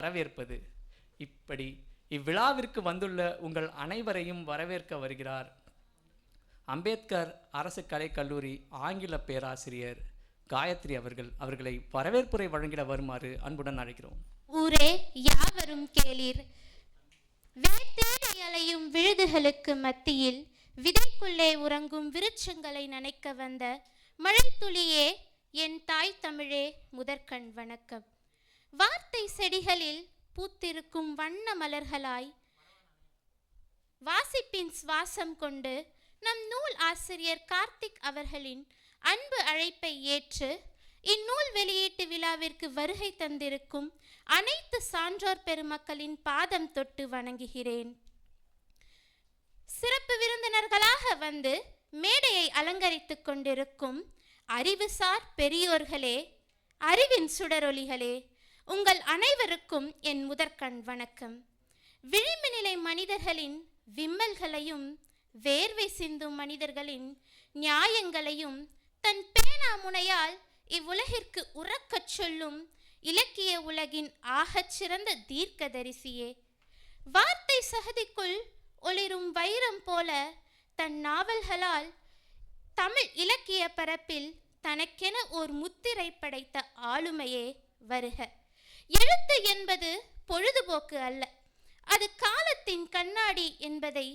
வரவேற்பது. இப்படி இவ்விழாவிற்கு வந்துள்ள உங்கள் அனைவரையும் வரவேற்க வருகிறார் அம்பேத்கர் அரசு கலைக்கல்லூரி ஆங்கில பேராசிரியர் காயத்ரி அவர்களை வரவேற்புரை வழங்கிட வருமாறு அன்புடன் அழைக்கிறோம். ஊரே யாவரும் கேளீர். வேட்டேறி அலையும் விழுதுகளுக்கு மத்தியில் விதைக்குள்ளே உறங்கும் விருட்சங்களை நனைக்க வந்த மழைத்துளியே, என் தாய் தமிழே, முதற்கண் வணக்கம். வார்த்தை செடிகளில் பூத்திருக்கும் வண்ண மலர்களாய் வாசிப்பின் சுவாசம் கொண்டு நம் நூல் ஆசிரியர் கார்த்திக் அவர்களின் அன்பு அழைப்பை ஏற்று இந்நூல் வெளியீட்டு விழாவிற்கு வருகை தந்திருக்கும் அனைத்து சான்றோர் பெருமக்களின் பாதம் தொட்டு வணங்குகிறேன். சிறப்பு விருந்தினர்களாக வந்து மேடையை அலங்கரித்துக் கொண்டிருக்கும் அறிவுசார் பெரியோர்களே, அறிவின் சுடரொளிகளே, உங்கள் அனைவருக்கும் என் முதற்கண் வணக்கம். விளிம்பு நிலை மனிதர்களின் விம்மல்களையும் வேர்வை சிந்தும் மனிதர்களின் நியாயங்களையும் தன் பேனா முனையால் இவ்வுலகிற்கு உறக்கச் சொல்லும் இலக்கிய உலகின் ஆகச் சிறந்த தீர்க்கதரிசியே, வார்த்தை சகதிக்குள் ஒளிரும் வைரம் போல தன் நாவல்களால் தமிழ் இலக்கிய பரப்பில் தனக்கென ஓர் முத்திரை படைத்த ஆளுமையே வருக. எழுத்து என்பது பொழுதுபோக்கு அல்ல, அது காலத்தின் கண்ணாடி என்பதை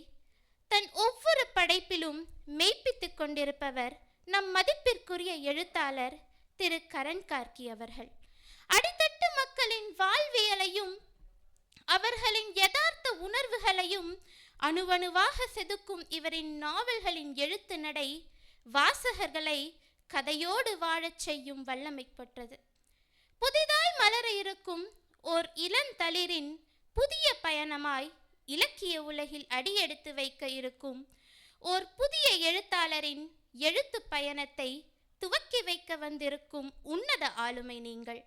தன் ஒவ்வொரு படைப்பிலும் மெய்ப்பித்துக் கொண்டிருப்பவர் நம் மதிப்பிற்குரிய எழுத்தாளர் திரு கரண் கார்கி அவர்கள். அடித்தட்டு மக்களின் வாழ்வியலையும் அவர்களின் யதார்த்த உணர்வுகளையும் அணுவணுவாக செதுக்கும் இவரின் நாவல்களின் எழுத்து நடை வாசகர்களை கதையோடு வாழச் செய்யும் வல்லமை பெற்றது. புதிதாய் மலர இருக்கும் ஓர் இளந்தளிரின் புதிய பயணமாய் இலக்கிய உலகில் அடியெடுத்து வைக்க இருக்கும் ஓர் புதிய எழுத்தாளரின் எழுத்து பயணத்தை துவக்கி வைக்க வந்திருக்கும் உன்னத ஆளுமை நீங்கள்.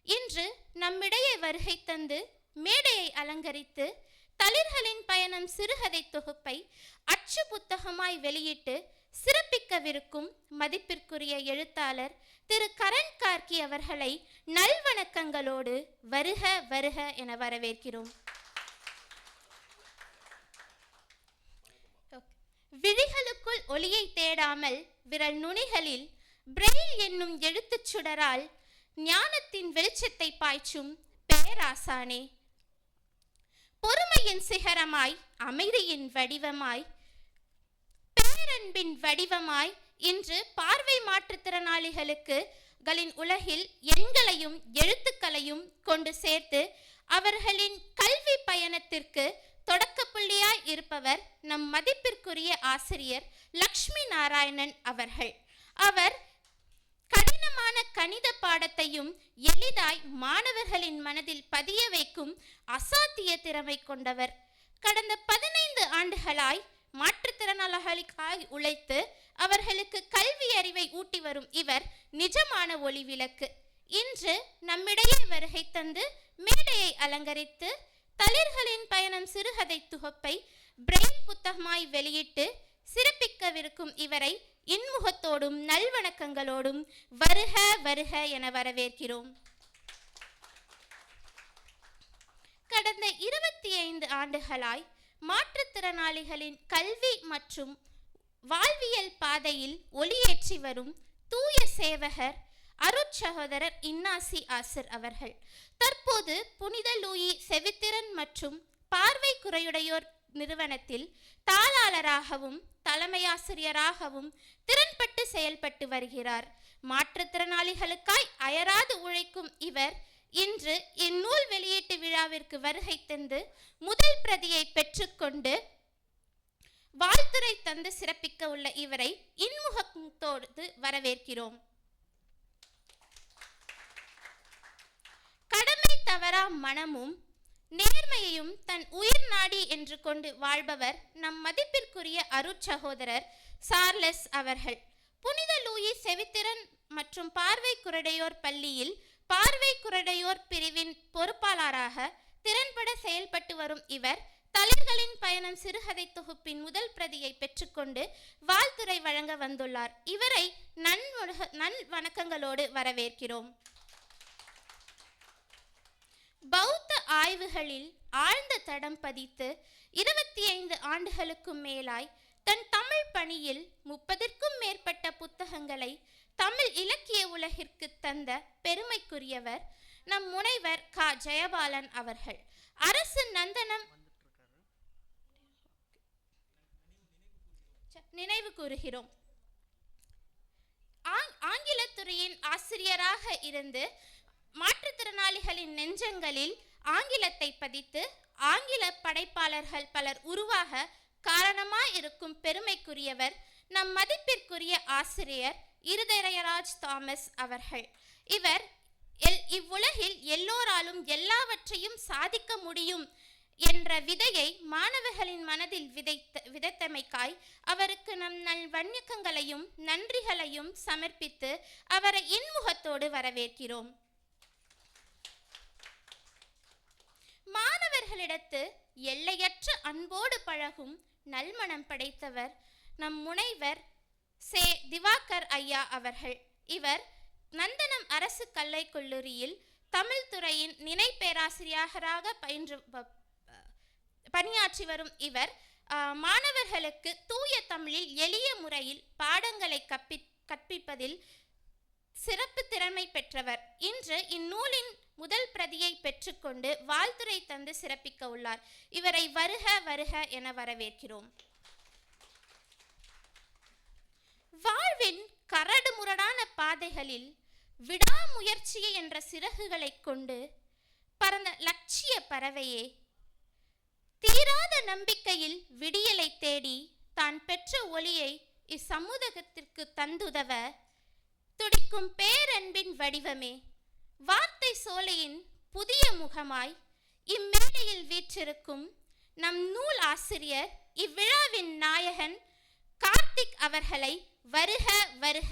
இன்று நம்மிடையே வருகை தந்து மேடையை அலங்கரித்து தளிர்களின் பயணம் சிறுகதை தொகுப்பை அச்சு புத்தகமாய் வெளியிட்டு சிறப்பிக்கவிருக்கும் மதிப்பிற்குரிய எழுத்தாளர் திரு கரண் கார்கி அவர்களை நல்வணக்கங்களோடு வருக வருக என வரவேற்கிறோம். விழிகளுக்குள் ஒளியை தேடாமல் விரல் நுனிகளில் பிரெயில் என்னும் எழுத்துச் சுடரால் ஞானத்தின் வெளிச்சத்தை பாய்ச்சும் பேராசானே, பொறுமையின் சிகரமாய், அமைதியின் வடிவமாய், பேரன்பின் வடிவமாய் இன்று பார்வை மாற்றுத்திறனாளிகளுக்கு உலகில் எண்களையும் எழுத்துக்களையும் கொண்டு சேர்த்து அவர்களின் கல்வி பயணத்திற்கு தொடக்க புள்ளியாய் இருப்பவர் நம் மதிப்பிற்குரிய ஆசிரியர் லக்ஷ்மி நாராயணன் அவர்கள். அவர் கடினமான கணித பாடத்தையும் எளிதாய் மாணவர்களின் மனதில் பதிய வைக்கும் அசாத்திய திறமை கொண்டவர். கடந்த 15 ஆண்டுகளாய் மாற்றுத்திறனாளிகளுக்காய் உழைத்து அவர்களுக்கு கல்வி அறிவை ஊட்டி வரும் இவர் நிஜமான ஒளி விளக்கு. இன்று நம்மிடையே வருகை தந்து மேடையை அலங்கரித்து தளிர்களின் பயணம் சிறுகதை தொகுப்பை பிரெயில் புத்தகமாய் வெளியிட்டு சிறப்பிக்கவிருக்கும் இவரை இன்முகத்தோடும் நல்வணக்கங்களோடும் வருக வருக என வரவேற்கிறோம். கடந்த 25 ஆண்டுகளாய் மாற்றுத்திறனாளிகளின் கல்வி மற்றும் வாழ்வியல் பாதையில் ஒளியேற்றி வரும் தூய சேவகர் அருட்சகோதரர் இன்னாசி ஆசிர் அவர்கள் தற்போது புனித லூயி செவித்திறன் மற்றும் பார்வை குறையுடையோர் நிறுவனத்தில் தாளாளராகவும் தலைமையாசிரியராகவும் திறன்பட்டு செயல்பட்டு வருகிறார். மாற்றுத்திறனாளிகளுக்காய் அயராது உழைக்கும் இவர் இன்று இந்நூல் வெளியீட்டு விழாவிற்கு வருகை தந்து முதல் பிரதியை பெற்றுக்கொண்டு வாழ்த்துரை தந்து சிறப்பிக்க உள்ள இவரை இன்முகத்தோடு வரவேற்கிறோம். கடமை தவறா மனமும் நேர்மையையும் தன் உயிர் நாடி என்று கொண்டு வாழ்பவர் நம் மதிப்பிற்குரிய அருட்சகோதரர் சார்லஸ் அவர்கள். புனித லூயி செவித்திறன் மற்றும் பார்வை குறையுடையோர் பள்ளியில் பார்வை குறையுடையோர் பிரிவின் பொறுப்பாளராக திறன்பட செயல்பட்டு வரும் இவர் தளிர்களின் பயணம் சிறுகதை தொகுப்பின் முதல் பிரதியை பெற்றுக்கொண்டு வாழ்த்துரை வழங்க வந்துள்ளார். இவரை நல் வணக்கங்களோடு வரவேற்கிறோம். பௌத்த ஆய்வுகளில் ஆழ்ந்த தடம் பதித்து 25 ஆண்டுகளுக்கும் மேலாய் தன் தமிழ் பணியில் 30க்கும் மேற்பட்ட புத்தகங்களை தமிழ் இலக்கிய உலகிற்கு தந்த பெருமைக்குரியவர் நம் முனைவர் க. ஜெயபாலன் அவர்கள். அரசு நந்தனம் நினைவு கூறுகிறோம். ஆங்கிலத்துறையின் ஆசிரியராக இருந்து மாற்றுத்திறனாளிகளின் நெஞ்சங்களில் ஆங்கிலத்தை பதித்து ஆங்கில படைப்பாளர்கள் பலர் உருவாக காரணமாயிருக்கும் பெருமைக்குரியவர் நம் மதிப்பிற்குரிய ஆசிரியர் இருதயராஜ் தாமஸ் அவர்கள். இவர் இவ்வுலகில் எல்லோராலும் எல்லாவற்றையும் சாதிக்க முடியும் என்ற விதையை மாணவர்களின் மனதில் விதைத்தமைக்காய் அவருக்கு நம் வணக்கங்களையும் நன்றிகளையும் சமர்ப்பித்து அவரை இன்முகத்தோடு வரவேற்கிறோம். மாணவர்களிடத்து எல்லையற்ற அன்போடு பழகும் நல்மனம் படைத்தவர் நம் முனைவர் சே. திவாகர் ஐயா அவர்கள். இவர் நந்தனம் அரசு கலைக்கல்லூரியில் தமிழ் துறையின் இணை பேராசிரியராக பணியாற்றி வரும் இவர் மாணவர்களுக்கு தூய தமிழில் எளிய முறையில் பாடங்களை கற்பிப்பதில் சிறப்பு திறமை பெற்றவர். இன்று இந்நூலின் முதல் பிரதியை பெற்றுக்கொண்டு வாழ்த்துரை தந்து சிறப்பிக்க உள்ளார். இவரை வருக வருக என வரவேற்கிறோம். வாழ்வின் கரடு முரடான பாதைகளில் விடாமுயற்சியை என்ற சிறகுகளை கொண்டு பறந்த லட்சிய பறவையே, தீராத நம்பிக்கையில் விடியலை தேடி தான் பெற்ற ஒளியை இச்சமூகத்திற்கு தந்துதவ துடிக்கும் பேரன்பின் வடிவமே, வார்த்தை சோலையின் புதிய முகமாய் இம்மேடையில் வீற்றிருக்கும் நம் நூல் ஆசிரியர் இவ்விழாவின் நாயகன் கார்த்திக் அவர்களை வருக வருக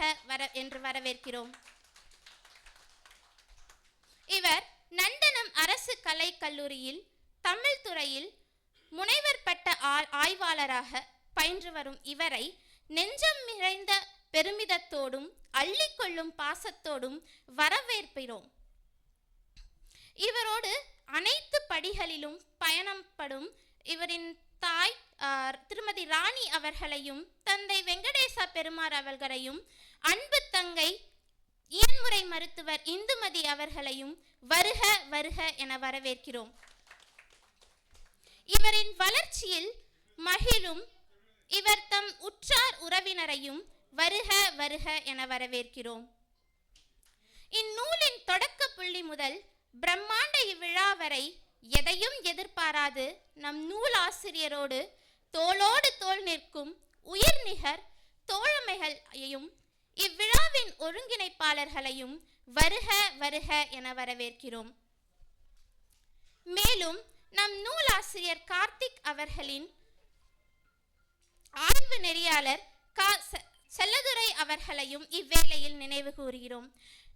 என்று வரவேற்கிறோம். இவர் நந்தனம் அரசு கலைக்கல்லூரியில் தமிழ் துறையில் முனைவர் பட்ட ஆய்வாளராக பயின்று வரும் இவரை நெஞ்சம் நிறைந்த பெருமிதத்தோடும் அள்ளிக்கொள்ளும் பாசத்தோடும் வரவேற்கிறோம். இவரோடு அனைத்து படிகளிலும் பயணப்படும் இவரின் தாய் திருமதி ராணி அவர்களையும் தந்தை வெங்கடேச பெருமாள் அவர்களையும் அன்பு தங்கை இயன்முறை மருத்துவர் இந்துமதி அவர்களையும் வருக வருக என வரவேற்கிறோம். இவரின் வளர்ச்சியில் மகிழும் இவர் தம் உற்றார் உறவினரையும் வருக வருக என வரவேற்கிறோம். இந்நூலின் தொடக்க புள்ளி முதல் பிரம்மாண்ட இவ்விழா வரை எதையும் எதிர்பாராது நம் நூல் ஆசிரியரோடு தோளோடு தோள் நிற்கும் உயிர்நிகர் தோழமைகளையும் இவ்விழாவின் ஒருங்கிணைப்பாளர்களையும் வருக வருக என வரவேற்கிறோம். மேலும் நம் நூலாசிரியர் கார்த்திக் அவர்களின் ஆய்வு நெறியாளர் செல்லதுரை அவர்களையும் இவ்வேளையில் நினைவு கூறுகிறோம்.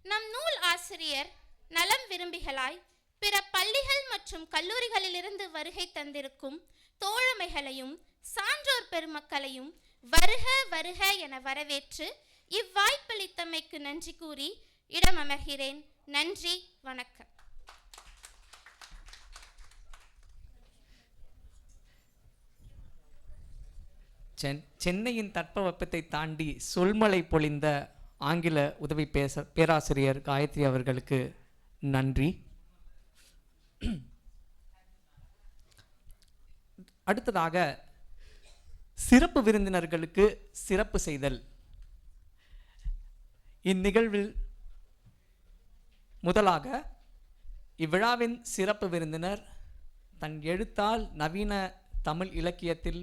நம் நூல் ஆசிரியர் நலம் விரும்பிகளாய் பிற பள்ளிகள் மற்றும் கல்லூரிகளிலிருந்து வருகை தந்திருக்கும் தோழமைகளையும் சான்றோர் பெருமக்களையும் வருக வருக என வரவேற்று இவ்வாய்ப்பளித்தமைக்கு நன்றி கூறி இடம் அமர்கிறேன். நன்றி, வணக்கம். சென்னையின் தட்பவெப்பத்தை தாண்டி சொல்மலை பொழிந்த ஆங்கில உதவி பேராசிரியர் காயத்ரி அவர்களுக்கு நன்றி. அடுத்ததாக சிறப்பு விருந்தினர்களுக்கு சிறப்பு செய்தல். இந்நிகழ்வில் முதலாக இவ்விழாவின் சிறப்பு விருந்தினர் தன் எழுத்தால் நவீன தமிழ் இலக்கியத்தில்